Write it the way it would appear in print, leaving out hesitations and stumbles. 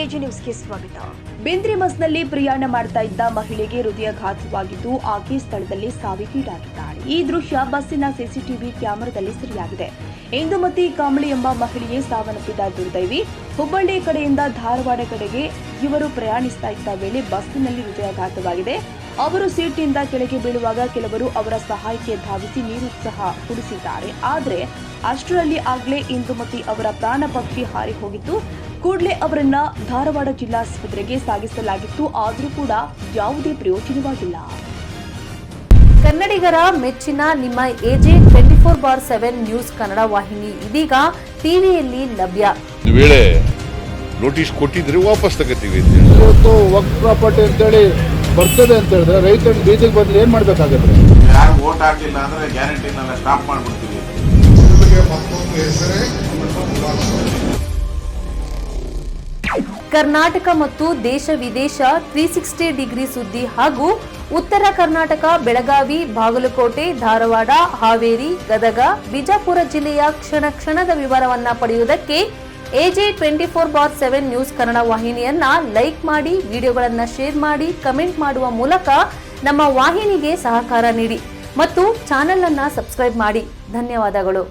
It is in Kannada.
ಎಜೆ ನ್ಯೂಸ್ಗೆ ಸ್ವಾಗತ. ಬೇಂದ್ರೆ ಬಸ್ನಲ್ಲಿ ಪ್ರಯಾಣ ಮಾಡ್ತಾ ಇದ್ದ ಮಹಿಳೆಗೆ ಹೃದಯಾಘಾತವಾಗಿದ್ದು ಆಕೆ ಸ್ಥಳದಲ್ಲಿ ಸಾವಿಗೀಡಾಗಿದ್ದಾಳೆ. ಈ ದೃಶ್ಯ ಬಸ್ಸಿನ ಸಿಸಿಟಿವಿ ಕ್ಯಾಮೆರಾದಲ್ಲಿ ಸೆರೆಯಾಗಿದೆ. ಇಂದುಮತಿ ಕಾಂಬಳಿ ಎಂಬ ಮಹಿಳೆಯೇ ಸಾವನ್ನಪ್ಪಿದ ದುರ್ದೈವಿ. ಹುಬ್ಬಳ್ಳಿ ಕಡೆಯಿಂದ ಧಾರವಾಡ ಕಡೆಗೆ ಇವರು ಪ್ರಯಾಣಿಸ್ತಾ ಇದ್ದ ವೇಳೆ ಬಸ್ಸಿನಲ್ಲಿ ಹೃದಯಾಘಾತವಾಗಿದೆ. ಅವರು ಸೀಟ್ನಿಂದ ಕೆಳಗೆ ಬೀಳುವಾಗ ಕೆಲವರು ಅವರ ಸಹಾಯಕ್ಕೆ ಧಾವಿಸಿ ನೀರು ಸಹ ಕುಡಿಸಿದ್ದಾರೆ. ಆದರೆ ಅಷ್ಟರಲ್ಲಿ ಆಗ್ಲೇ ಇಂದುಮತಿ ಅವರ ಪ್ರಾಣ ಪಕ್ಷಿ ಹಾರಿ ಹೋಗಿತ್ತು. ಕೂಡಲೇ ಅವರನ್ನ ಧಾರವಾಡ ಜಿಲ್ಲಾಸ್ಪತ್ರೆಗೆ ಸಾಗಿಸಲಾಗಿತ್ತು. ಆದರೂ ಕೂಡ ಯಾವುದೇ ಪ್ರಯೋಜನವಾಗಿಲ್ಲ. ಕನ್ನಡಿಗರ ಮೆಚ್ಚಿನ ನಿಮ್ಮ ಎಜೆ 24/7 ನ್ಯೂಸ್ ಕನ್ನಡ ವಾಹಿನಿ ಇದೀಗ ಟಿವಿಯಲ್ಲಿ ಲಭ್ಯ. ವೇಳೆ ನೋಟಿಸ್ ಕೊಟ್ಟಿದ್ರೆ ವಾಪಸ್ ತಗೋತೀವಿ. ಇವತ್ತು ವಕ್ಫ್ ಪ್ರಾಪರ್ಟಿ ಅಂತೇಳಿ ಬರ್ತದೆ ಅಂತ ಹೇಳಿದ್ರೆ ರೈತರು ಬೀದಿಗೆ ಬದಲು ಏನ್ ಮಾಡ್ಬೇಕಾಗತ್ತೆ? ಯಾರು ವೋಟ್ ಹಾಕಿಲ್ಲ ಅಂದ್ರೆ ಗ್ಯಾರಂಟಿನೆಲ್ಲ ಸ್ಟಾಪ್ ಮಾಡ್ಬಿಡ್ತೀವಿ. ಕರ್ನಾಟಕ ಮತ್ತು ದೇಶ ವಿದೇಶ 360 ಡಿಗ್ರಿ ಸುದ್ದಿ ಹಾಗೂ ಉತ್ತರ ಕರ್ನಾಟಕ, ಬೆಳಗಾವಿ, ಬಾಗಲಕೋಟೆ, ಧಾರವಾಡ, ಹಾವೇರಿ, ಗದಗ, ಬಿಜಾಪುರ ಜಿಲ್ಲೆಯ ಕ್ಷಣ ಕ್ಷಣದ ವಿವರವನ್ನ ಪಡೆಯುವುದಕ್ಕೆ ಎಜೆ 24/7 ನ್ಯೂಸ್ ಕನ್ನಡ ವಾಹಿನಿಯನ್ನ ಲೈಕ್ ಮಾಡಿ, ವಿಡಿಯೋಗಳನ್ನ ಶೇರ್ ಮಾಡಿ, ಕಮೆಂಟ್ ಮಾಡುವ ಮೂಲಕ ನಮ್ಮ ವಾಹಿನಿಗೆ ಸಹಕಾರ ನೀಡಿ ಮತ್ತು ಚಾನೆಲ್ ಅನ್ನ ಸಬ್ಸ್ಕ್ರೈಬ್ ಮಾಡಿ. ಧನ್ಯವಾದಗಳು.